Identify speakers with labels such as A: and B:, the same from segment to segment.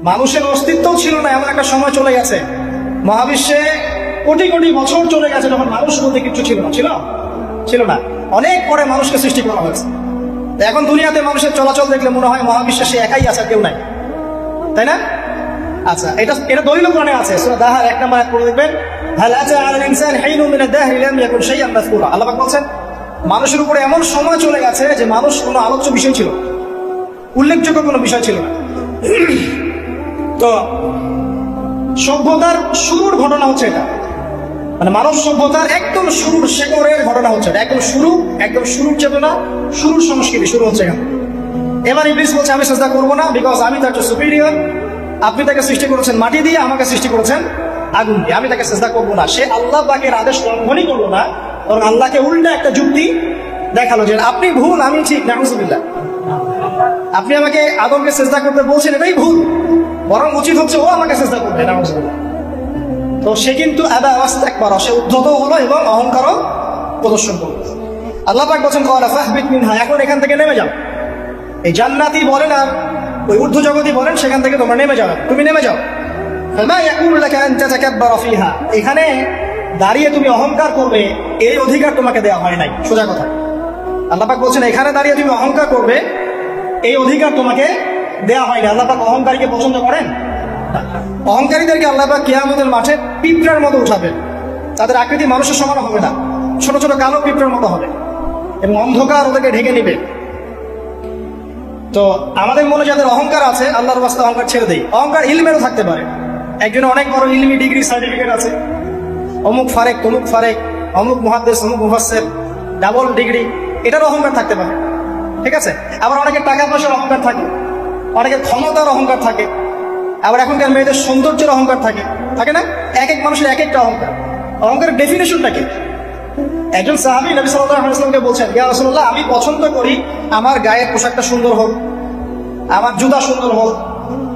A: মানুষের অস্তিত্ব ছিল না, এমন একটা সময় চলে গেছে। মহাবিশ্বে কোটি কোটি বছর চলে গেছে যখন মানুষ বলতে কিছু ছিল না, ছিল না। অনেক পরে মানুষকে সৃষ্টি করা হয়েছে। এখন দুনিয়াতে মানুষের চলাচল দেখলে মনে হয় মহাবিশ্বে সে একাই আছে, কেউ নাই, তাই না? আচ্ছা, এটা দলিল কোরআনে আছে। সূরা দাহার 1 নম্বর আয়াত পড়ে দেখবেন, হাল আতা আলাল ইনসানি হিনুম মিনাদ দাহরি লাম ইয়াকুন শাইআন মাযকুরা। আল্লাহ পাক বলছেন মানুষের উপরে এমন সময় চলে গেছে যে মানুষ কোনো আলোচ্য বিষয় ছিল, উল্লেখযোগ্য কোনো বিষয় ছিল না। তো সভ্যতার শুরুর ঘটনা হচ্ছে এটা, মানে মানব সভ্যতার একদম শুরুর শেকড়ের ঘটনা হচ্ছে এটা। একদম শুরুর চেতনা, শুরুর সংস্কৃতি শুরু হচ্ছে এখানে। এবার ইবলিস বলছে আমি সিজদা করবো না, বিকজ আমি তার সুপিরিয়র। আপনি তাকে সৃষ্টি করেছেন মাটি দিয়ে, আমাকে সৃষ্টি করেছেন আগুন দিয়ে, আমি তাকে সিজদা করবো না। সে আল্লাহ পাকের আদেশ লঙ্ঘনই করলো না, বরং আল্লাহকে উল্টা একটা যুক্তি দেখালো যে আপনি ভুল, আমি ঠিক। নাউযুবিল্লাহ, আপনি আমাকে আদমকে সিজদা করতে বলছেন, এটাই ভুল, বরং উচিত হচ্ছে ও আমাকে সিজদা করবে। নাউযুবিল্লাহ। তো সে কিন্তু আবা ওয়াস্তাকবার, সে উদ্ধত হলো এবং অহংকারও প্রদর্শন করলো। আল্লাহ পাক বলেন ক্বালা ফাহবিত মিনহা, এখন এখান থেকে নেমে যাও। এই জান্নাতি বলেন আর ওই ঊর্ধ্ব জগতই বলেন, সেখান থেকে তোমরা নেমে যাও, তুমি নেমে যাও। ফামা ইয়াকুলু লাকা আন তাতাকাব্বারা ফিহা, এখানে দাঁড়িয়ে তুমি অহংকার করবে এই অধিকার তোমাকে দেওয়া হয় নাই। সোজা কথা, আল্লাহ পাক বলছেন এখানে দাঁড়িয়ে তুমি অহংকার করবে এই অধিকার তোমাকে দেওয়া হয় না। আল্লাহ পাক অহংকারীকে পছন্দ করেন? অহংকারীদেরকে আল্লাহ পাক কিয়ামতের মাঠে পিঁপড়ার মতো উঠাবেন। তাদের আকৃতি মানুষের সমান হবে না, ছোট ছোট কালো পিঁপড়ার মতো হবে এবং অন্ধকার ওদেরকে ঢেকে নিবে। তো আমাদের মনে যাদের অহংকার আছে, আল্লাহর রাস্তায় অহংকার ছেড়ে দেই। অহংকার ইলমেরও থাকতে পারে। একজনের অনেক বড় ইলমি ডিগ্রি সার্টিফিকেট আছে, অমুক ফারেক তমুক ফারেক, অমুক মুহাদ্দিস অমুক মুফাসসির, ডাবল ডিগ্রি, এটার অহংকার থাকতে পারে, ঠিক আছে? আবার অনেকের টাকা পয়সার অহংকার থাকে, অনেকের ক্ষমতার অহংকার থাকে, আবার এখনকার মেয়েদের সৌন্দর্যের অহংকার থাকে, থাকে না? এক এক মানুষের এক একটা অহংকার। অহংকারের ডেফিনেশনটা কি? একজন সাহাবী নবী সাল্লাল্লাহু আলাইহি ওয়াসাল্লামকে বলছেন, ইয়া রাসূলুল্লাহ, আমি পছন্দ করি আমার গায়ের পোশাকটা সুন্দর হোক, আমার জুতা সুন্দর হোক,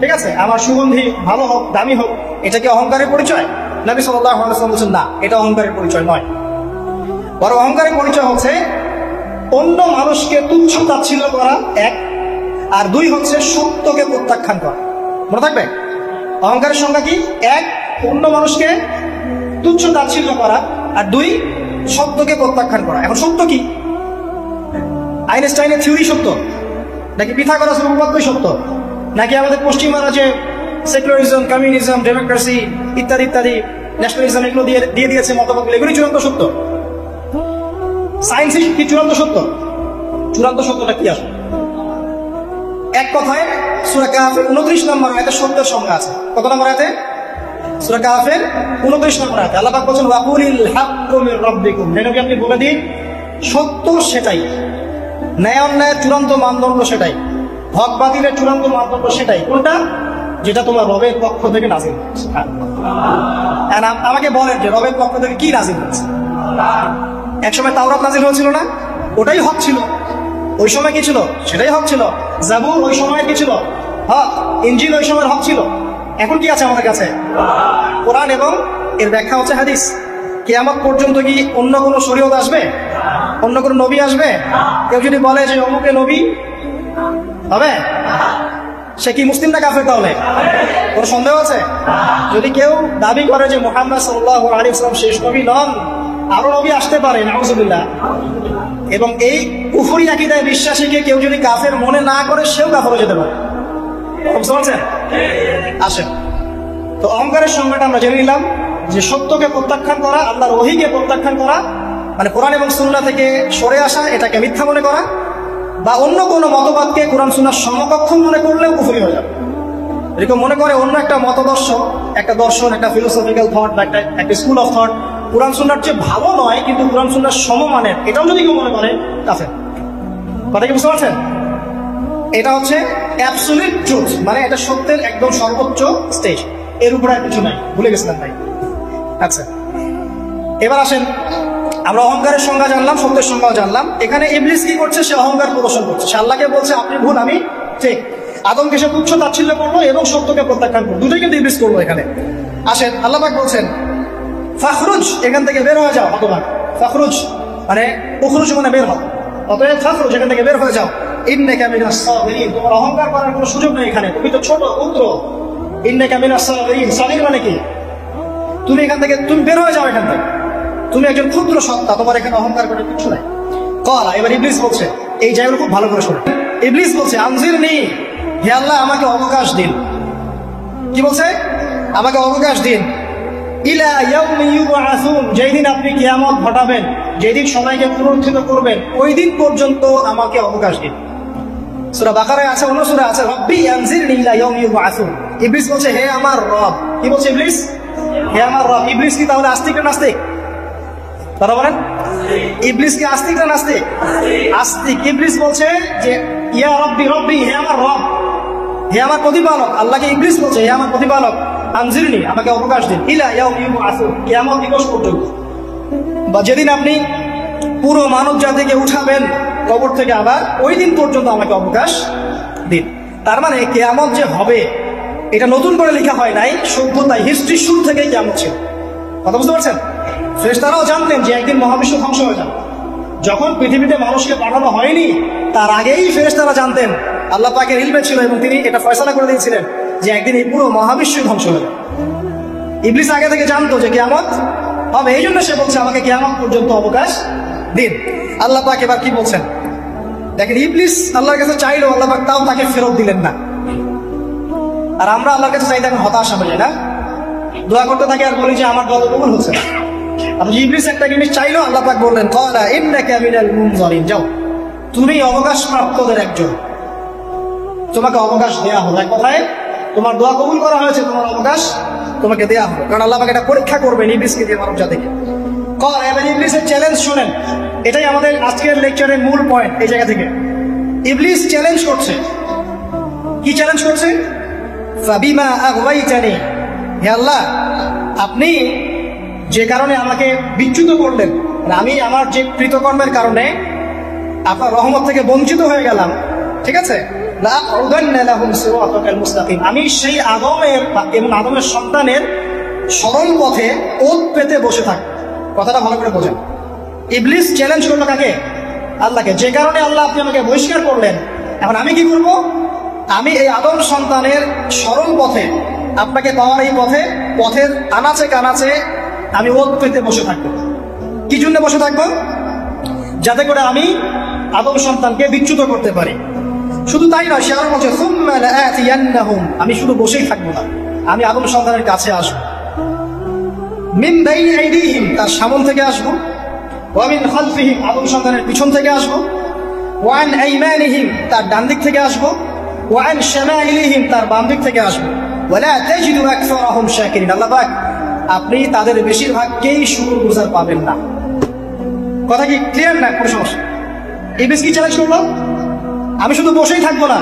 A: ঠিক আছে, আমার সুগন্ধি ভালো হোক, দামি হোক। এটা কি অহংকারের পরিচয়? নবী সাল্লাল্লাহু আলাইহি ওয়াসাল্লাম বলছেন না, এটা অহংকারের পরিচয় নয়। বরং অহংকারের পরিচয় হচ্ছে অন্য মানুষকে তুচ্ছ তাচ্ছিল্য করা এক, আর দুই হচ্ছে সত্যকে প্রত্যাখ্যান করা। মনে থাকবে অহংকারের সংজ্ঞা কি? এক, অন্য মানুষকে তুচ্ছ তাচ্ছিল্য করা, আর দুই, সত্যকে প্রত্যাখ্যান করা। এখন সত্য কি? আইনস্টাইনের থিওরি সত্য, নাকি পিথাগোরাসের উপপাদ্য সত্য, নাকি আমাদের পশ্চিমারা যে সেকুলারিজম, কমিউনিজম, ডেমোক্রেসি ইত্যাদি ইত্যাদি, ন্যাশনালিজম এগুলো দিয়ে দিয়েছে মতবাদগুলো, এগুলি চূড়ান্ত সত্য? সায়েন্স কি চূড়ান্ত সত্য? চূড়ান্ত সত্যটা কি আসলে? এক কথায় সূরা কাহফের 29 নম্বর আয়াতে সত্যের সংজ্ঞা আছে। কত নম্বর আয়াতে? সূরা কাহফের 29 নম্বর আয়াতে আল্লাহ পাক বলেন ওয়াকুলিল হাক্কু মির রাব্বিকুম, যেন আপনি বলে দিন সত্য সেটাই, ন্যায় অন্যায়ের চূড়ান্ত মানদণ্ড সেটাই, হক বাতিলের চূড়ান্ত মানদণ্ড সেটাই। কোনটা? যেটা তোমার রবের পক্ষ থেকে নাযিল হয়েছে। আমাকে বলেন যে রবের পক্ষ থেকে কি নাযিল হয়েছে? একসময় তাওরাত নাযিল হয়েছিল না? ওটাই হক ছিল। ওই সময় কি ছিল? সেটাই হক ছিল। জাবুর ওই সময় কি ছিল? হক। ইনজিল ওই সময়ের হক ছিল। এখন কি আছে আমাদের কাছে? কোরআন এবং এর ব্যাখ্যা হচ্ছে হাদিস। কিয়ামত পর্যন্ত কি অন্য কোনো শরীয়ত আসবে? অন্য কোনো নবী আসবে? কেউ যদি বলে যে অমুকে নবী হবে, সে কি মুসলিম না কাফের? তাহলে কোনো সন্দেহ আছে? যদি কেউ দাবি করে যে মুহাম্মদ সাল্লাল্লাহু আলাইহি ওয়াসাল্লাম শেষ নবী নন, আরো নবী আসতে পারে, নাউযুবিল্লাহ, এবং এই কুফরি আকীদায় বিশ্বাসীকে কেউ যদি কাফের মনে না করে, সেও কাফের হয়ে যেতে পারে। বুঝতে পারছেন? আসেন, তো অহংকারের সংজ্ঞাটা আমরা জেনে নিলাম যে সত্যকে প্রত্যাখ্যান করা, আল্লাহর ওহীকে প্রত্যাখ্যান করা, মানে কোরআন এবং সুন্নাহ থেকে সরে আসা, এটাকে মিথ্যা মনে করা, বা অন্য কোনো মতবাদকে কোরআন সুন্নাহর সমকক্ষ মনে করলেও কুফরি হয়ে যাবে। এরকম মনে করে অন্য একটা মতদর্শ, একটা দর্শন, একটা ফিলোসফিক্যাল থট বা একটা স্কুল অফ থট কোরআন সুন্নাহর চেয়ে ভালো নয়, কিন্তু কোরআন সুন্নাহর সমমানের, এটাও যদি কেউ মনে করে কাফের। কথা কি বুঝতে পারছেন? এটা হচ্ছে অ্যাবসলিউট ট্রুথ, মানে এটা সত্যের একদম সর্বোচ্চ স্টেজ, এর উপরে আর কিছু নাই। ভুলে গেছিলাম ভাই। আচ্ছা, এবার আসেন, আমরা অহংকারের সংজ্ঞা জানলাম, সত্যের সংজ্ঞাও জানলাম। এখানে ইবলিস কি করছে? সে অহংকার প্রদর্শন করছে। সে আল্লাহকে বলছে আপনি ভুল, আমি ঠিক। আদমকে সে তুচ্ছ তাচ্ছিল্য করলো এবং সত্যকে প্রত্যাখ্যান করলো, দুটোই কিন্তু ইবলিস করলো এখানে। আসেন, আল্লাহ পাক বলছেন ফাখরুজ, এখান থেকে বের হয়ে যাও। হতভাগ ফাখরুজ মানে উখরুজ মানে বের হও, অতএব ফাখরুজ, এখান থেকে বের হয়ে যাও। ইন্নাকা মিনাস সাগিরিন, তোমার অহংকার করার কোনো সুযোগ নেই এখানে, তুমি তো ছোট, ক্ষুদ্র, ইন্নাকা মিনাস সাগিরিন। সাগীর মানে কি? তুমি এখান থেকে তুমি বের হয়ে যাও এখান থেকে, তুমি একজন ক্ষুদ্র সত্তা, তোমার এখানে অহংকার করে কিছু নাই। ক্বালা, এবার ইবলিস বলছে, এই জায়গাগুলো খুব ভালো করে শোনো। ইবলিস বলছে আনজিরনি, হে আল্লাহ আমাকে অবকাশ দিন। কি বলছে? আমাকে অবকাশ দিন। ইলা ইয়াউমি ইউবআসুন, যেই দিন আপনি কিয়ামত ঘটাবেন, যেদিন সবাইকে পুনরুত্থিত করবেন, ওই দিন পর্যন্ত আমাকে অবকাশ দিন। সূরা বাকারায় আছে, অন্য সূরা আছে, রব্বি আনজিরনি ইলা ইয়াউমি ইউবআসুন। ইবলিস বলছে হে আমার রব। কি বলছে ইবলিস? হে আমার রব। ইবলিস কি তাহলে আস্তিক না নাস্তিক? কথা বলেন। ইবলিস কি আস্তিক না নাস্তিক? আস্তিক। ইবলিস বলছে যে ইয়া রব্বি, রব্বি হে আমার রব, হে আমার প্রতিপালক। আল্লাহকে ইবলিস বলছে হে আমার প্রতিপালক, আনজিরনি আমাকে অবকাশ দিন, ইলা ইয়াউমি ইউবআসুন, কিয়ামত দিবস পর্যন্ত, বা যেদিন আপনি পুরো মানব জাতিকে উঠাবেন কবর থেকে, আবার ওই দিন পর্যন্ত আমাকে অবকাশ দিন। তার মানে কিয়ামত যে হবে এটা নতুন করে লেখা হয় নাই, সভ্যতায় হিস্ট্রি শুরু থেকেই কিয়ামত ছিল। কথা বুঝতে পারছেন? ফেরেশতারাও জানতেন যে একদিন মহাবিশ্ব ধ্বংস হয়ে যাবে। যখন পৃথিবীতে মানুষকে পাঠানো হয়নি তার আগেই ফেরেশতারা জানতেন, আল্লাহ পাকের ইলমে ছিল এবং তিনি এটা ফয়সালা করে দিয়েছিলেন যে একদিন এই পুরো মহাবিশ্ব ধ্বংস হয়ে যাবে। ইবলিস আগে থেকে জানতো যে কিয়ামত হবে, এই জন্য সে বলছে আমাকে কিয়ামত পর্যন্ত অবকাশ দিন। আল্লাহ পাক এবার কি বলছেন দেখেন, ইবলিস আল্লাহর কাছে চাইলো, আল্লাহ পাক তাও তাকে ফেরত দিলেন না। আর আমরা আল্লাহর কাছে চাইতে এখন হতাশা হয়ে যায় না, দোয়া করতে থাকি আর বলি যে আমার দোয়া কবুল হচ্ছে না। আর ইবলিস একটা জিনিস চাইলো, আল্লাহ পাক বললেন ক্বালা ইন্নাকা মিনাল মুনজারিন, যাও তুমি অবকাশ প্রাপ্তদের একজন, তোমাকে অবকাশ দেয়া হলো। এক কথায় তোমার দোয়া কবুল করা হয়েছে, তোমার অবকাশ তোমাকে দেয়া হলো, কারণ আল্লাহ পাক এটা পরীক্ষা করবেন ইবলিসকে দিয়ে, মানব জাতিকে। ক্বালা, এবার ইবলিসের চ্যালেঞ্জ শুনেন, এটাই আমাদের আজকের লেকচারের মূল পয়েন্ট। এই জায়গা থেকে ইবলিস চ্যালেঞ্জ করছে। কি চ্যালেঞ্জ করছে? ফাবিমা আগওয়াইতানি, হে আল্লাহ আপনি যে কারণে আমাকে বিচ্যুত করলেন, আমি আমার যে কৃতকর্মের কারণে আপনার রহমত থেকে বঞ্চিত হয়ে গেলাম, ঠিক আছে, আমি সেই আদমের এবং আদমের সন্তানের সরল পথে ওত পেতে বসে থাকি। কথাটা ভালো করে বোঝেন। ইবলিস চ্যালেঞ্জ করলো কাকে? আল্লাহকে। যে কারণে আল্লাহ আপনি আমাকে বহিষ্কার করলেন, এখন আমি কি করব? আমি এই আদম সন্তানের সরল পথে, আপনাকে পাওয়ার এই পথে, পথের আনাচে কানাচে আমি ওত পেতে বসে থাকবো। কি জন্য বসে থাকবো? যাতে করে আমি আদম সন্তানকে বিচ্যুত করতে পারি। শুধু তাই নয়, সে আরো বলছে সুম্মা লাআতিয়ান্নাহুম, আমি শুধু বসেই থাকবো না, আমি আদম সন্তানের কাছে আসবো। মিন বাইনি আইদিহিম, তার সামনে থেকে আসবো, ওয়া মিন খালফিহিম, আদম সন্তানের পিছন থেকে আসবো, ওয়া আন আইমানিহিম, তার ডান দিক থেকে আসবো, ওয়া আন শামাইলিহিম, তার বাম দিক থেকে আসবো, ওয়ালা তাজিদু আকসারাহুম শাকিরিন। আল্লাহ পাক আপনি তাদের বেশিরভাগকেই শুকরগুজার পাবেন না। কথা কি ক্লিয়ার না? কোনো সমস্যা? ইবলিস কি চ্যালেঞ্জ করলো? আমি শুধু বসেই থাকবো না,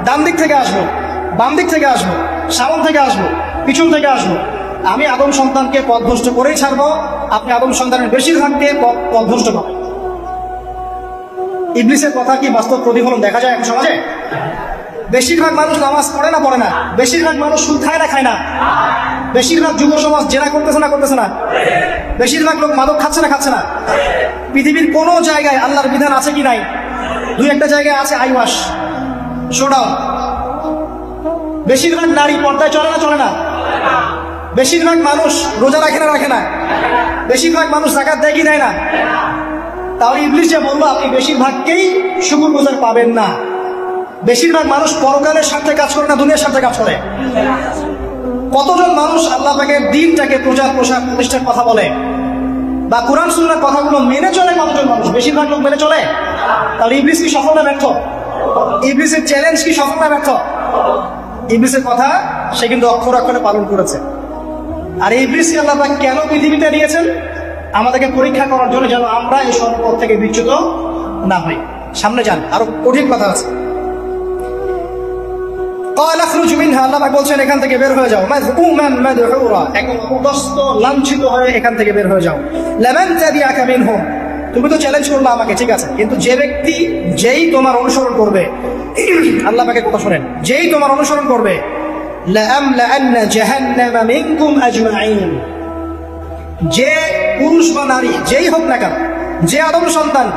A: ডান দিক থেকে আসবো, বাম দিক থেকে আসবো, সামনে থেকে আসবো, পিছন থেকে আসবো, আমি আদম সন্তানকে পথভ্রষ্ট করেই ছাড়বো, আপনি আদম সন্তানের বেশিরভাগকে পথভ্রষ্ট পাবেন। ইবলিসের কথা কি বাস্তব প্রতিফলন দেখা যায় এখন সমাজে? বেশিরভাগ মানুষ নামাজ পড়ে না পড়ে না? বেশিরভাগ মানুষ সুদ খায় না খায় না? বেশিরভাগ যুব সমাজ জেনা করতেছে না করতেছে না? বেশিরভাগ লোক মাদক খাচ্ছে না খাচ্ছে না? পৃথিবীর কোন জায়গায় আল্লাহর বিধান আছে কি নাই? দুই একটা জায়গায় আছে আইওয়াশ, শোডাউন। বেশিরভাগ নারী পর্দায় চলে না চলে না? বেশিরভাগ মানুষ রোজা রাখে না রাখে না? বেশিরভাগ মানুষ যাকাত দেয় কি দেয় না? তাহলে ইবলিস যে বললো আপনি বেশিরভাগকেই শুকরগুজার পাবেন না। বেশিরভাগ মানুষ পরকালের স্বার্থে কাজ করে না দুনিয়ার স্বার্থে কাজ করে? কতজন মানুষ আল্লাহ পাকের দ্বীনটাকে প্রচার প্রসার প্রতিষ্ঠার কথা বলে বা কোরআন সুন্নাহর কথাগুলো মেনে চলে? কতজন মানুষ? বেশিরভাগ লোক মেনে চলে। তাহলে ইবলিস কি সফল না ব্যর্থ? ইবলিসের চ্যালেঞ্জ কি সফল না ব্যর্থ? ইবলিসের কথা সে কিন্তু অক্ষরে অক্ষরে পালন করেছে। আর ইবলিসকে আল্লাহ পাক কেন পৃথিবীতে নিয়েছেন? আমাদেরকে পরীক্ষা করার জন্য, যেন আমরা এই সর্বপথ থেকে বিচ্যুত না হই। সামনে যান, আরো কঠিন কথা আছে। আল্লাহ পাক বলছেন এখান থেকে বের হয়ে যাও, মাযউমান মাদহুরা, একদম অপদস্থ লাঞ্ছিত হয়ে এখান থেকে বের হয়ে যাও। লামান তাবিআকা মিনহুম, তুমি তো চ্যালেঞ্জ করলে আমাকে, ঠিক আছে, কিন্তু যে ব্যক্তি যেই তোমার অনুসরণ করবে, আল্লাহ পাকের কথা শুনেন, যেই তোমার অনুসরণ করবে, লাআমলাআন্না জাহান্নামা মিনকুম আজমাইন, যে পুরুষ বা নারী যেই হোক না কেন, যে আদম সন্তান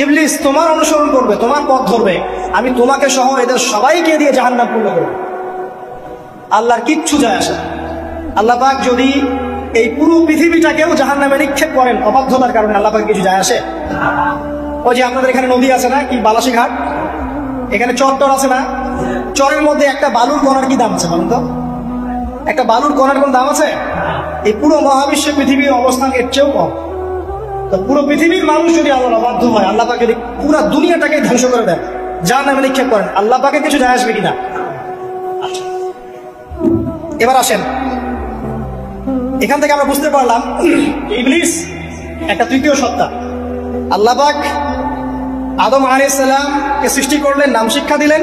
A: ইবলিস তোমার অনুসরণ করবে, তোমার পথ ধরবে, আমি তোমাকে সহ এদের সবাইকে দিয়ে জাহান্নাম পূর্ণ করব। আল্লাহর কিচ্ছু যায় আসে না। আল্লাহ পাক যদি এই পুরো পৃথিবীটাকেও জাহান্নামে নিক্ষেপ করেন অবাধ্যতার কারণে, আল্লাহ পাক কিছু যায় আসে? ওই যে আপনাদের এখানে নদী আছে না, কি বালাসী ঘাট, এখানে চর আছে না, চরের মধ্যে একটা বালুর কণার কি দাম আছে বলুন তো? একটা বালুর কণার কোন দাম আছে? এই পুরো মহাবিশ্বে পৃথিবীর অবস্থান এর চেয়েও কম। তো পুরো পৃথিবীর মানুষ যদি আল্লাহর অবাধ্য হয়, আল্লাহ পাক যদি পুরো দুনিয়াটাকে ধ্বংস করে দেন, জাহান্নামে নিক্ষেপ করেন, আল্লাহ পাকে কিছু যায় আসবে কিনা? এবার আসেন, এখান থেকে আমরা বুঝতে পারলাম ইবলিস একটা তৃতীয় সত্তা। আল্লাহ পাক আদম আলাইহিস সালামকে সৃষ্টি করলেন, নাম শিক্ষা দিলেন,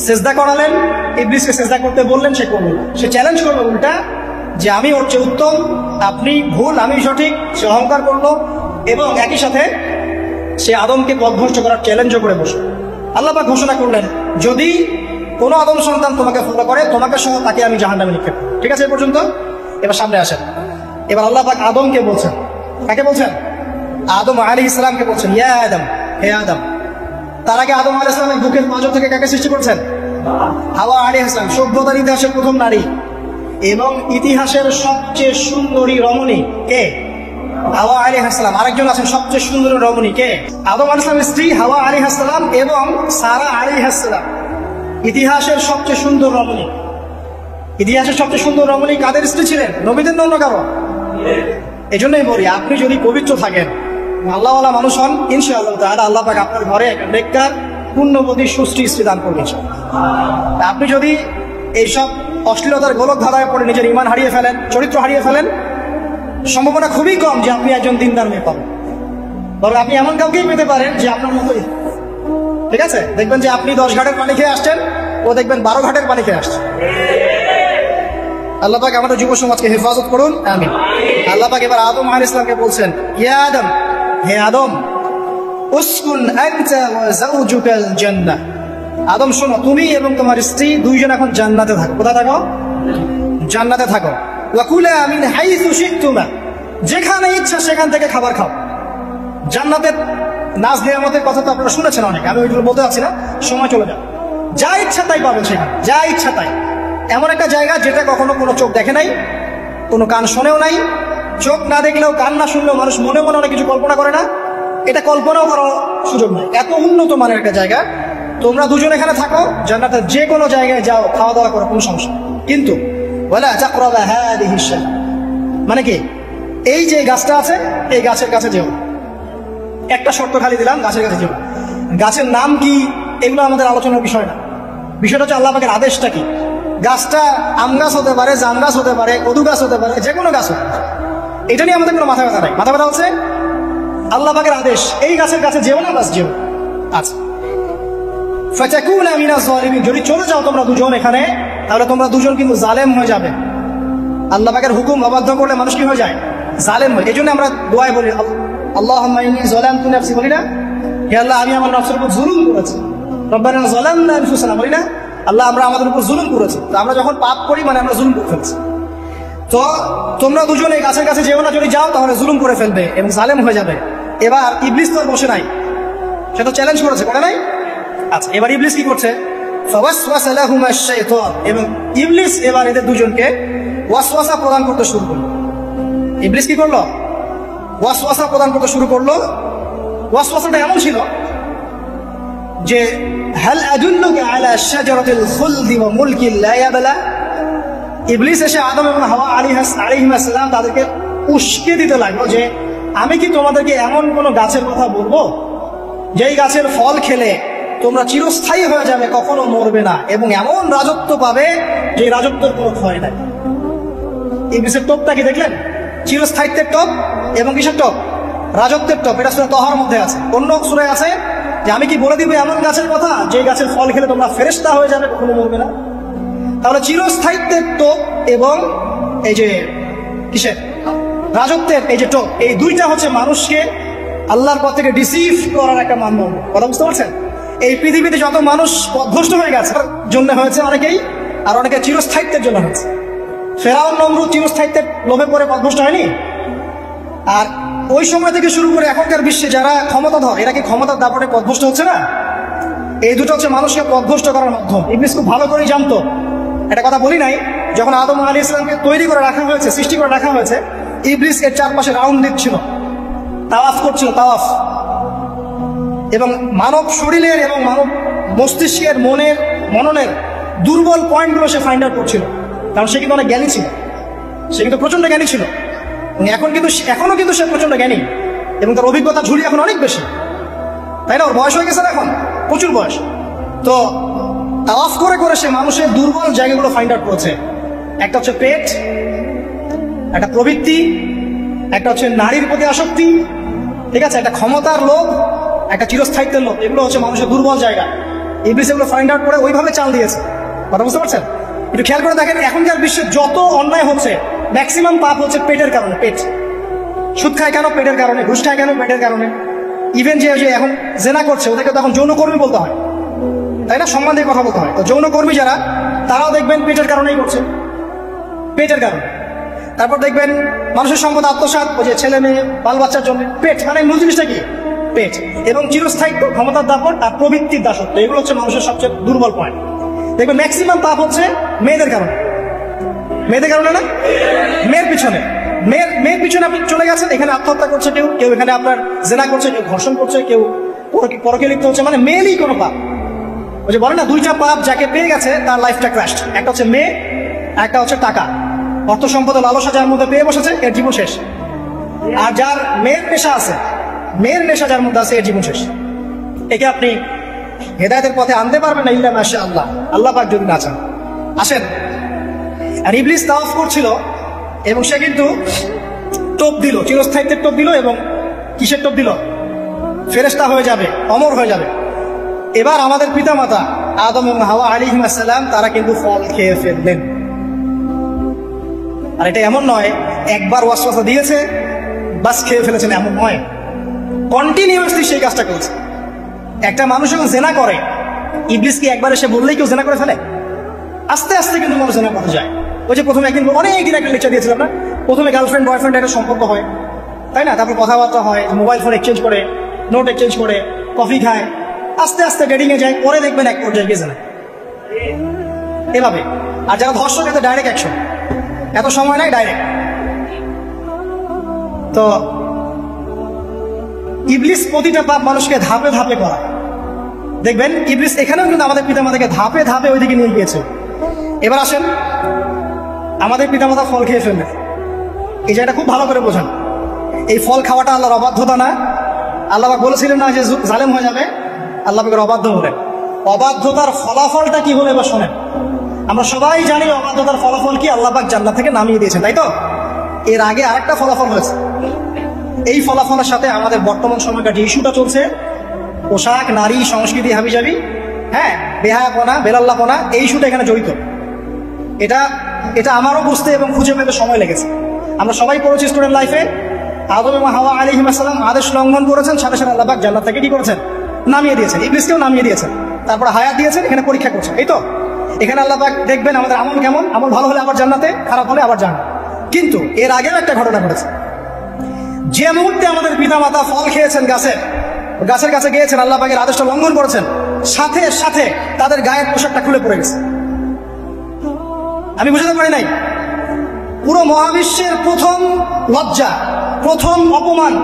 A: সেজদা করালেন, ইবলিসকে সেজদা করতে বললেন, সে করল। সে চ্যালেঞ্জ করলো উল্টা যে আমি ওর চেয়ে উত্তম, আপনি ভুল, আমি সঠিক। সে অহংকার করলো এবং একই সাথে সে আদমকে পথভ্রষ্ট করার চ্যালেঞ্জও করে বসল। আল্লাহ পাক ঘোষণা করলেন, যদি কোনো আদম সন্তান তোমাকে ফলো করে, তোমাকে সহ তাকে আমি জাহান্নামে নিক্ষেপ করব। ঠিক আছে এ পর্যন্ত? এবার সামনে আসেন। এবার আল্লাহ পাক আদমকে বলছেন, কাকে বলছেন? আদম আলাইহিস সালামকে বলছেন, ইয়া আদম, হে আদম। তার আগে আদম আলাইহিস সালামের বুকের পাঁজর থেকে কাকে সৃষ্টি করছেন? হাওয়া আলাইহিস সালাম, সভ্যতার ইতিহাসের প্রথম নারী এবং ইতিহাসের সবচেয়ে সুন্দরী রমণী কে? হাওয়া আলাইহিস সালাম। আরেকজন আছেন সবচেয়ে সুন্দরী রমণী কে? আদম আলাইহিস সালামের স্ত্রী হাওয়া আলাইহিস সালাম এবং সারা আলাইহিস সালাম। ইতিহাসের সবচেয়ে সুন্দর রমণী। ইতিহাসের সবচেয়ে সুন্দর রমণী কাদের স্ত্রী ছিলেন? নবীদের অন্য কারো? এই জন্যই বলি, আপনি যদি পবিত্র থাকেন, আল্লাহওয়ালা মানুষ হন, ইনশাআল্লাহ তাআলা আল্লাহ পাক আপনার ঘরে একটা নেককার পুণ্যবতী সুষ্ঠী স্ত্রী দান করবেন। আপনি যদি এইসব অশ্লীলতার গোলক ধাঁধায় পড়ে নিজের ঈমান হারিয়ে ফেলেন, চরিত্র হারিয়ে ফেলেন, সম্ভাবনা খুবই কম যে আপনি একজন দিনদার মেয়ে পাবেন। তবে আপনি এমন কাউকেই পেতে পারেন যে আপনার মতোই। ঠিক আছে? দেখবেন যে আপনি 10 ঘাটের পানি খেয়ে আসছেন, ও দেখবেন 12 ঘাটের পানি খেয়ে আসছে। আল্লাহ পাক আমাদের যুব সমাজকে হেফাজত করুন, আমিন। আল্লাহ পাক এবার আদম আলাইহিস সালামকে বলছেন, ইয়া আদম, হে আদম, উসকুন আনতা ওয়া যাওজুকাল জান্নাহ। আদম শোনো, তুমি এবং তোমার স্ত্রী দুইজন এখন জান্নাতে থাকো। কোথায় থাকো? জান্নাতে থাকো। ওয়া কুলা মিন হাইসু শি'তুমা, যেখানে ইচ্ছা সেখান থেকে খাবার খাও। জান্নাতের নাজ নিয়ামতের কথা তো আপনারা শুনেছেন অনেক, আমি ওইগুলো বলতে যাচ্ছি না, সময় চলে যাবে। যা ইচ্ছা তাই পাবেন সেখানে, যা ইচ্ছা তাই। এমন একটা জায়গা যেটা কখনো কোনো চোখ দেখে নাই, কোনো কান শোনেও নাই। চোখ না দেখলেও, কান না শুনলেও মানুষ মনে মনে অনেক কিছু কল্পনা করে না, এটা কল্পনাও করার সুযোগ নেই। এত উন্নত মানের একটা জায়গা। তোমরা দুজন এখানে থাকো, জান্নাতের যে কোনো জায়গায় যাও, খাওয়া দাওয়া করো, কোনো সমস্যা। কিন্তু ওয়ালা তাকরাবা হাদিহিশ শাজারা, মানে কি, এই যে গাছটা আছে, এই গাছের কাছে যেও। একটা শর্ত খালি দিলাম, গাছের কাছে যেও। গাছের নাম কি এগুলো আমাদের আলোচনার বিষয় না। বিষয়টা হচ্ছে আল্লাহ পাকের আদেশটা কি। গাছটা আম গাছ হতে পারে, জাম গাছ হতে পারে, কদু গাছ হতে পারে, যে কোনো গাছ হতে পারে। এটা নিয়ে আমাদের কোনো মাথা ব্যথা নাই। মাথা ব্যথা হচ্ছে আল্লাহ পাকের আদেশ, এই গাছের কাছে যেও না, বাস যেও। আচ্ছা, ফাতাকুনা মিনাজ জালিমিন, যদি চলে যাও তোমরা দুজন এখানে, তাহলে তোমরা দুজন কিন্তু জালেম হয়ে যাবে। আল্লাহ পাকের হুকুম অবাধ্য করলে মানুষ কি হয়ে যায়? জালেম হয়। এই জন্য আমরা দোয়ায় বলি, আল্লাহুম্মা ইন্নী যালামতু নাফসি, বলি না? হে আল্লাহ, আমি আমার নফসের উপর জুলুম করেছি। রব্বানা যালামনা আনফুসানা, বলি না? আল্লাহ, আমরা আমাদের উপর জুলুম করেছি। তো আমরা যখন পাপ করি মানে আমরা জুলুম করে ফেলছি। তো তোমরা দুজনে গাছের কাছে যেও না, যদি যাও তাহলে জুলুম করে ফেলবে এবং জালেম হয়ে যাবে। এবার ইবলিস তো বসে নাই, সে তো চ্যালেঞ্জ করেছে, করে নাই? আচ্ছা, এবার ইবলিস কি করছে? ফাওয়াসওয়াসা লাহুমা শাইতান, এবং ইবলিস এবার এদের দুজনকে ওয়াসওয়াসা প্রদান করতে শুরু করলো। ইবলিস কি করলো? ওয়াসওয়াসা প্রদান করতে শুরু করলো। ওয়াসওয়াসাটা এমন ছিল যে, হাল আদুল্লুকা আলা শাজারাতিল খুলদি ওয়া মুলকিন লা ইয়াবলা। ইবলিস এসে আদম এবং হাওয়া আলাইহিস সালাম তাদেরকে উস্কে দিতে লাগলো যে, আমি কি তোমাদেরকে এমন কোন গাছের কথা বলবো যেই গাছের ফল খেলে তোমরা চিরস্থায়ী হয়ে যাবে, কখনো মরবে না, এবং এমন রাজত্ব পাবে যে রাজত্বের কোনো ক্ষয় নাই। ইবলিসের টোপটা কি দেখলেন? চিরস্থায়িত্বের টোপ এবং কিসের টোপ? রাজত্বের টোপ। এটা সূরা তাহার মধ্যে আছে। অন্য সূরায় আছে যে, আমি কি বলে দিব এমন গাছের কথা যে গাছের ফল খেলে তোমরা ফেরেশতা হয়ে যাবে, কখনো মরবে না। তাহলে চিরস্থায়িত্বের টোপ এবং এই যে কিসের রাজত্বের এই যে টোপ, এই দুইটা হচ্ছে মানুষকে আল্লাহর পথ থেকে ডিসিভ করার একটা মানদণ্ড। কথা বুঝতে পারছেন? এই পৃথিবীতে যত মানুষ পথভ্রষ্ট হয়ে গেছে জন্য হয়েছে অনেকেই, আর অনেকে চিরস্থায়িত্বের জন্য হয়েছে। ফেরাউন নমরুদ চিরস্থায়িত্বের লোভে পড়ে পথভ্রষ্ট হয়নি? আর ওই সময় থেকে শুরু করে এখনকার বিশ্বে যারা ক্ষমতাধর, এরা কি ক্ষমতার দাপটে পথভ্রষ্ট হচ্ছে না? এই দুটো হচ্ছে মানুষকে পথভ্রষ্ট করার মাধ্যম। ইবলিস খুব ভালো করেই জানতো একটা কথা বলি নাই, যখন আদম আলাইহিস সালামকে তৈরি করে রাখা হয়েছে, সৃষ্টি করে রাখা হয়েছে, ইবলিস এর চারপাশে রাউন্ড দিচ্ছিল, তাওয়াফ করছিল, তাওয়াফ। এবং মানব শরীরের এবং মানব মস্তিষ্কের, মনের, মননের দুর্বল পয়েন্টগুলো সে ফাইন্ড আউট করছিল। কারণ সে কিন্তু অনেক জ্ঞানী ছিল, সে কিন্তু প্রচন্ড জ্ঞানী ছিল। এখনো কিন্তু সে প্রচন্ড জ্ঞানী, এবং তার অভিজ্ঞতা ঝুলি এখন অনেক বেশি, তাই না? ওর বয়স হয়ে গেছে না এখন, প্রচুর বয়স। তো তাওয়াফ করে করে সে মানুষের দুর্বল জায়গাগুলো ফাইন্ড আউট করেছে। একটা হচ্ছে পেট, একটা প্রবৃত্তি, একটা হচ্ছে নারীর প্রতি আসক্তি, ঠিক আছে, একটা ক্ষমতার লোভ, একটা চিরস্থায়িত্বের লোভ। এগুলো হচ্ছে মানুষের দুর্বল জায়গা। ইবলিস এগুলো ফাইন্ড আউট করে ওইভাবে চাল দিয়েছে। কথা বুঝতে পারছেন? একটু খেয়াল করে দেখেন, এখনকার বিশ্বে যত অন্যায় হচ্ছে ম্যাক্সিমাম পাপ হচ্ছে পেটের কারণে। পেট। সুদ খায় কেন? পেটের কারণে। ঘুষ খায় কেন? পেটের কারণে। ইভেন যে এখন জেনা করছে ওদেরকে তো এখন যৌনকর্মী বলতে হয়, তাই না? সম্মান দিয়ে কথা বলতে হয়। তো যৌনকর্মী যারা, তারাও দেখবেন পেটের কারণেই করছে, পেটের কারণে। তারপর দেখবেন মানুষের সম্পদ আত্মসাৎ, ওই যে ছেলে মেয়ে বাল বাচ্চার জন্য। পেট মানে মূল জিনিসটা কি? পেট। এবং চিরস্থায়িত্ব, ক্ষমতার দাপট আর প্রবৃত্তির দাসত্ব, এগুলো হচ্ছে মানুষের সবচেয়ে দুর্বল পয়েন্ট। দেখবেন ম্যাক্সিমাম পাপ হচ্ছে মেয়েদের কারণে। মেয়েদের কারণে না? মেয়ের পিছনে। মেয়ের পিছনে আপনি চলে গেছেন, এখানে আত্মহত্যা করছে কেউ, কেউ এখানে আপনার জেনা করছে, কেউ ধর্ষণ করছে, কেউ পরকে লিপ্ত হচ্ছে। মানে মেয়েরই কোনো পাপ। ওই যে বলে না, দুইটা পাপ যাকে পেয়ে গেছে তার লাইফটা ক্র্যাশড। একটা হচ্ছে মেয়ে, একটা হচ্ছে টাকা। অর্থ সম্পদ লালসা যার মধ্যে পেয়ে বসেছে, এর জীবন শেষ। আর যার মেয়ের নেশা আছে, মেয়ের নেশা যার মধ্যে আছে, এর জীবন শেষ। একে আপনি হেদায়েতের পথে আনতে পারবেন না ইল্লা মাশাআল্লাহ, আল্লাহ পাক যদি না চান। আসেন, আর ইবলিস তাওয়াফ করছিল এবং সে কিন্তু টোপ দিল, চিরস্থায়িত্বের টোপ দিল। এবং কিসের টোপ দিল? ফেরেশতা হয়ে যাবে, অমর হয়ে যাবে। এবার আমাদের পিতামাতা আদম এবং হাওয়া আলাইহিস সালাম, তারা কিন্তু ফল খেয়ে ফেললেন। আর এটা এমন নয় একবার ওয়াসওয়াসা দিয়েছে বাস খেয়ে ফেলেছেন, এমন নয়। কন্টিনিউয়াসলি সেই কাজটা করেছে। একটা মানুষ যখন জেনা করে, ইবলিস কি একবার এসে বললেই কেউ জেনা করে ফেলে? আস্তে আস্তে কিন্তু মানুষ জেনা করতে যায়। ওই যে প্রথমে একদিন, অনেকদিন একটা লেকচার দিয়েছিলাম না, প্রথমে গার্লফ্রেন্ড বয়ফ্রেন্ড একটা সম্পর্ক হয়, তাই না? তারপর কথাবার্তা হয়, মোবাইল ফোন এক্সচেঞ্জ করে, নোট এক্সচেঞ্জ করে, কফি খায়, আস্তে আস্তে ডেটিং এ যায়, পরে দেখবেন এক পর্যায়ে গিয়ে জেনা। এভাবে। আর যারা ধর্ষণ, এতে ডাইরেক্ট অ্যাকশন, এত সময় নাই, ডাইরেক্ট। তো ইবলিস প্রতিটা পাপ মানুষকে ধাপে ধাপে করা। দেখবেন ইবলিস এখানেও কিন্তু আমাদের পিতামাতাকে ধাপে ধাপে ওইদিকে নিয়ে গিয়েছে। এবার আসেন, আমাদের পিতামাতা ফল খেয়ে ফেলবে, এই জায়গাটা খুব ভালো করে বোঝান। এই ফল খাওয়াটা আল্লাহর অবাধ্যতা না। আল্লাহ বলেছিলেন না যে জালেম হয়ে যাবে, আল্লাহ পাকের অবাধ্য হলেন। অবাধ্যতার ফলাফলটা কি হলো এবার শোনেন। আমরা সবাই জানি অবাধ্যতার ফলাফল কি, আল্লাহ পাক জান্নাত থেকে নামিয়ে দিয়েছেন, তাই তো? এর আগে আরেকটা ফলাফল হয়েছে। এই ফলাফলের সাথে আমাদের বর্তমান সময়কার যে ইস্যুটা চলছে, পোশাক, নারী, সংস্কৃতি, হাবিজাবি, হ্যাঁ, বেহায়াপনা, বেলাল্লাপনা, এই ইস্যুটা এখানে জড়িত। এটা আমারও বুঝতে এবং খুঁজে পেতে সময় লেগেছে। আমরা সবাই পড়েছি স্টুডেন্ট লাইফে, আদম এবং হাওয়া আলাইহিস সালাম আদেশ লঙ্ঘন করেছেন, সাথে সাথে আল্লাহ পাক জান্নাত থেকে কি করেছেন? নামিয়ে দিয়েছেন। ইবলিসকেও নামিয়ে দিয়েছেন, তারপরে হায়াত দিয়েছেন, এখানে পরীক্ষা করছেন, এই তো? এখানে আল্লাহ পাক দেখবেন আমাদের আমল কেমন, আমল ভালো হলে আবার জান্নাতে, খারাপ হলে আবার জান্নাত। কিন্তু এর আগেও একটা ঘটনা ঘটেছে। যে মুহূর্তে আমাদের পিতামাতা ফল খেয়েছেন গাছের কাছে গিয়েছেন, আল্লাহ পাকের আদেশটা লঙ্ঘন করেছেন, সাথে সাথে তাদের গায়ের পোশাকটা খুলে পড়ে গেছে। আমি বুঝতে পারি নাই, পুরো মহাবিশ্বের প্রথম লজ্জা, প্রথম অপমান,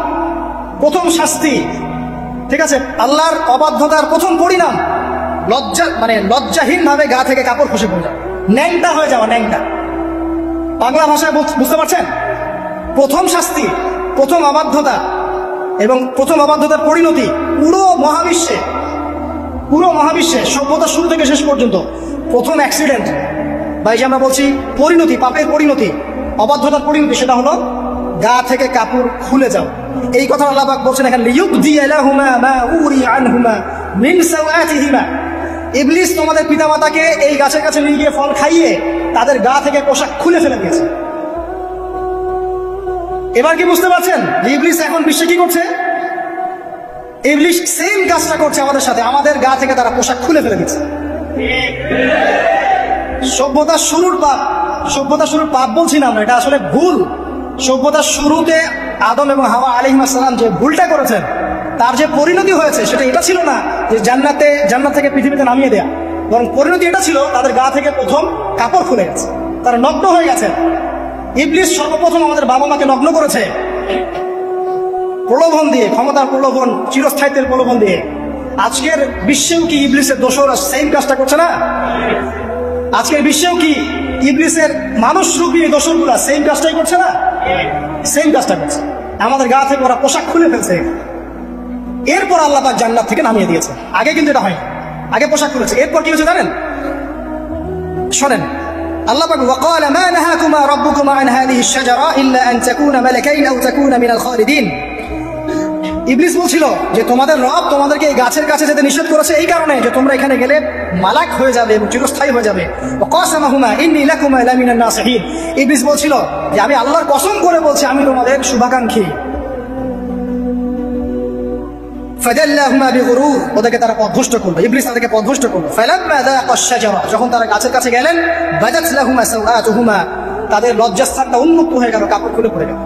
A: প্রথম শাস্তি, ঠিক আছে, আল্লাহর অবাধ্যতার প্রথম পরিণাম, লজ্জাহীন ভাবে গা থেকে কাপড় খসে পড়ে যাওয়া, ন্যাংটা হয়ে যাওয়া। ন্যাংটা বাংলা ভাষায় বুঝতে পারছেন? প্রথম শাস্তি, প্রথম অবাধ্যতা, এবং প্রথম অবাধ্যতার পরিণতি পুরো মহাবিশ্বে সভ্যতার শুরু থেকে শেষ পর্যন্ত প্রথম অ্যাক্সিডেন্ট, বা এই যে আমরা বলছি পরিণতি, পাপের পরিণতি, অবাধ্যতার পরিণতি, সেটা হলো গা থেকে কাপড় খুলে যাও। এই কথা আল্লাহ পাক বলছেন এখানে, লিয়ুবদিয়া লাহুমা মা উরি আনহুমা মিন সাওআতিহিমা। ইবলিস তোমাদের পিতামাতাকে এই গাছের কাছে নিয়ে গিয়ে ফল খাইয়ে তাদের গা থেকে পোশাক খুলে ফেলে দিয়েছে। এবার কি বুঝতে পারছেন ইবলিস এখন বিশ্বে কি করছে? ইবলিস সেম কাজটা করছে আমাদের সাথে, আমাদের গা থেকে তারা পোশাক খুলে ফেলে দিচ্ছে। সভ্যতার শুরুর পাপ বলছি না আমরা, এটা আসলে ভুল। সভ্যতার শুরুতে আদম এবং হাওয়া আলাইহিস সালাম যে ভুলটা করেছেন, তার যে পরিণতি হয়েছে, সেটা এটা ছিল না যে জান্নাত থেকে পৃথিবীতে নামিয়ে দেয়া। বরং পরিণতি এটা ছিল তাদের গা থেকে প্রথম কাপড় খুলে গেছে, তারা নগ্ন হয়ে গেছে। ইবলিস সর্বপ্রথম আমাদের বাবা মাকে নগ্ন করেছে প্রলোভন দিয়ে, ক্ষমতার প্রলোভন, চিরস্থায়িত্বের প্রলোভন দিয়ে। আজকের বিশ্বেও কি ইবলিসের দোসররা সেম কাজটা করছে না? আজকের বিশ্বেও কি ইবলিসের মানুষ রূপী দোসরগুলা সেম কাজটাই করছে না? সেম কাজটা করছে। আমাদের গা থেকে ওরা পোশাক খুলে ফেলছে, এরপর আল্লাহ পাক জান্নাত থেকে নামিয়ে দিয়েছে। আগে কিন্তু এটা হয়, আগে পোশাক খুলেছে, এরপর কি হয়েছে জানেন? শোনেন, আল্লাহ পাক ওয়াকালা মা নাহাকুমা রাব্বুকুমা আন হাযিহি আশ-শাজারা ইল্লা আন তাকুনা মালাকাইন আও তাকুনা মিনাল খালিদিন। ইবলিস বলছিল যে তোমাদের রব তোমাদেরকে এই গাছের কাছে যেতে নিষেধ করেছে এই কারণে যে তোমরা এখানে গেলে মালাক হয়ে যাবে এবং চিরস্থায়ী হয়ে যাবে। ওয়াকাসামাহুমা ইন্নী লাকুমা লামিনান নাসিহিন। ইবলিস বলছিল যে আমি আল্লাহর কসম করে বলছি আমি তোমাদের শুভাকাঙ্ক্ষী। ফাদাল্লাহুমা বিগুরুর, ওদেরকে তারা পথভ্রষ্ট করলো, ইবলিস তাদেরকে পথভ্রষ্ট করলো। ফালাম্মা যাকা আশ-শাজারা, যখন তারা গাছের কাছে গেলেন, বাদাত লাহুমা সাওআতুহুমা, তাদের লজ্জাস্থানটা উন্মুক্ত হয়ে গেল, কাপড় খুলে পড়ে গেল।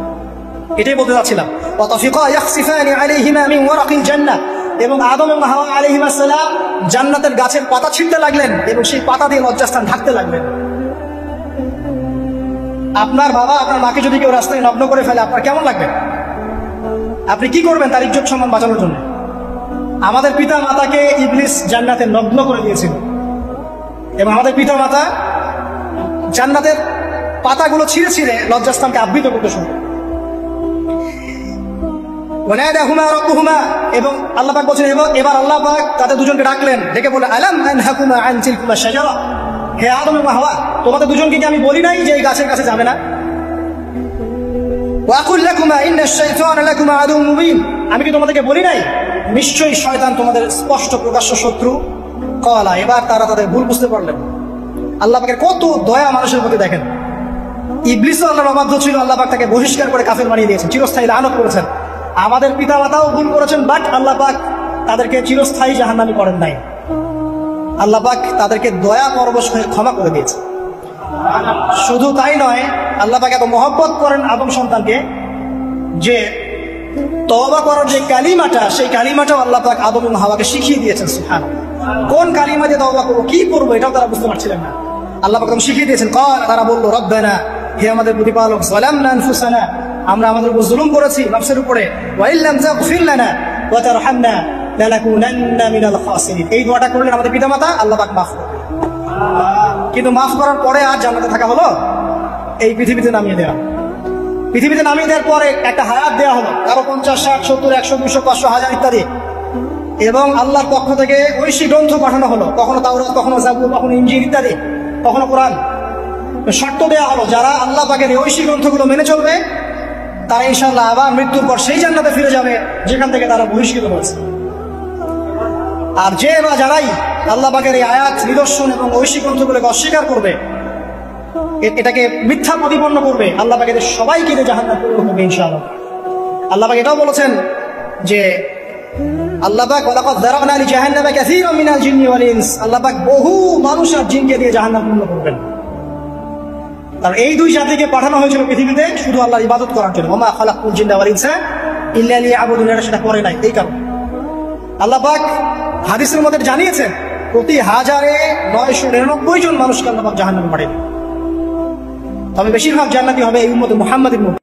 A: এটাই বলতে চাচ্ছিলাম। ওয়াতাফিকা ইয়াখসিফানি আলাইহিমা মিন ওয়ারাকিল জান্নাহ, এবং আদম এবং হাওয়া আলাইহিমা সালাম জান্নাতের গাছের পাতা ছিঁড়তে লাগলেন এবং সেই পাতা দিয়ে লজ্জাস্থান ঢাকতে লাগলেন। আপনার বাবা আপনার মাকে যদি কেউ রাস্তায় নগ্ন করে ফেলে আপনার কেমন লাগবে? আপনি কি করবেন তার ইজ্জত সম্মান বাঁচানোর জন্য? আমাদের পিতা মাতাকে ইবলিস জান্নাতে নগ্ন করে দিয়েছিল এবং আমাদের পিতা মাতা জান্নাতের পাতাগুলো ছিঁড়ে ছিঁড়ে লজ্জাস্থানকে আবৃত করতে শুরু। ওয়ানাদাহুমা রাব্বুহুমা, এবং আল্লাহ পাক বলেন এবার আল্লাহ পাক তাদের দুজনকে ডাকলেন, ডেকে বলে আলাম আনহাকুমা আন তিলকুমা শাজারা, হে আদম এবং হাওয়া তোমাদের দুজনকে কি আমি বলি নাই যে এই গাছের কাছে যাবে না? ওয়াকুল লাকুমা ইন্নাশ শাইতানা লাকুমা আদুউম মুবিন, আমি কি তোমাদেরকে বলি নাই নিশ্চয়ই শয়তান তোমাদের স্পষ্ট প্রকাশ্য শত্রু? ক্বালা, এবার তারা তাদের ভুল বুঝতে পারলেন। আল্লাহ পাকের কত দয়া মানুষের প্রতি দেখেন। ইবলিসও আল্লাহর অবাধ্য ছিল, আল্লাহ পাক তাকে বহিষ্কার করে কাফের বানিয়ে দিয়েছেন, চিরস্থায়ী লানত করেছেন। আমাদের পিতা মাতাও ভুল করেছেন, বাট আল্লাহ পাক তাদেরকে চিরস্থায়ী জাহান্নামী করেন নাই। আল্লাহ পাক তাদেরকে দয়া পরবশ হয়ে ক্ষমা করে দিয়েছে। শুধু তাই নয়, আল্লাহ পাক এত মহব্বত করেন আদম সন্তানকে যে তওবা করার যে কালিমাটা, সেই কালিমাটাও আল্লাহ পাক আদম এবং হাওয়াকে শিখিয়ে দিয়েছেন। সুবহানাল্লাহ, কোন কালিমা দিয়ে তওবা করবো, কি করবো, এটাও তারা বুঝতে পারছিলেন না। আল্লাহ পাক শিখিয়ে দিয়েছেন। ক্বাল, তারা বলল রব্বানা, হে আমাদের প্রতিপালক, যালামনা আনফুসানা, আমরা আমাদের উপর জুলুম করেছি নফসের উপরে, ওয়া ইল্লাম তাগফির লানা ওয়া তারহামনা লানাকুনান্না মিনাল খাসিরিন। এই দোয়াটা করলেন আমাদের পিতামাতা, আল্লাহ পাক মাফ করলেন। কিন্তু মাফ করার পরে আর জান্নাতে থাকা হলো? এই পৃথিবীতে নামিয়ে দেওয়া। পৃথিবীতে নামিয়ে দেওয়ার পরে একটা হায়াত দেওয়া হলো, কারো 50, 60, 70, 100, 200, 500, 1000 ইত্যাদি, এবং আল্লাহর পক্ষ থেকে ঐশী গ্রন্থ পাঠানো হলো, কখনো তাওরাত, কখনো জাবুর, কখনো ইনজিল ইত্যাদি, কখনো কোরআন। শর্ত দেওয়া হলো যারা আল্লাহ পাকের ঐশী গ্রন্থগুলো মেনে চলবে তারা ইনশাআল্লাহ আবার মৃত্যুর পর সেই জান্নাতে ফিরে যাবে যেখান থেকে তারা বহিষ্কৃত হয়েছে। আর যে বা যারাই আল্লাহ পাকের এই আয়াত, নিদর্শন এবং ঐশী গ্রন্থগুলোকে অস্বীকার করবে, এটাকে মিথ্যা প্রতিপন্ন করবে, আল্লাহ পাক এদের সবাইকে জাহান্নামে পূর্ণ করবে ইনশাআল্লাহ। আল্লাহ পাক এটাও বলেছেন যে আল্লাহ পাক ওয়ালাকাদ যারানা লিজাহান্নামা কাসীরাম মিনাল জিন্নি ওয়াল ইনস, আল্লাহ পাক বহু মানুষ আর জিনকে দিয়ে জাহান্নাম পূর্ণ করবেন। আর এই দুই জাতিকে পাঠানো হয়েছিল পৃথিবীতে শুধু আল্লাহর ইবাদত করার জন্য। ওমা খালাকুল জিন্না ওয়াল ইনসা ইল্লা লিয়াবুদুন, সেটা করে নাই। এই কারণে আল্লাহ পাক হাদিসের মধ্যে জানিয়েছেন প্রতি 1099 জন মানুষকে আল্লাহ পাক জাহান্নামে পাঠাবেন। তবে বেশিরভাগ জান্নাতি হবে এই উম্মতে মুহাম্মাদের মধ্যে।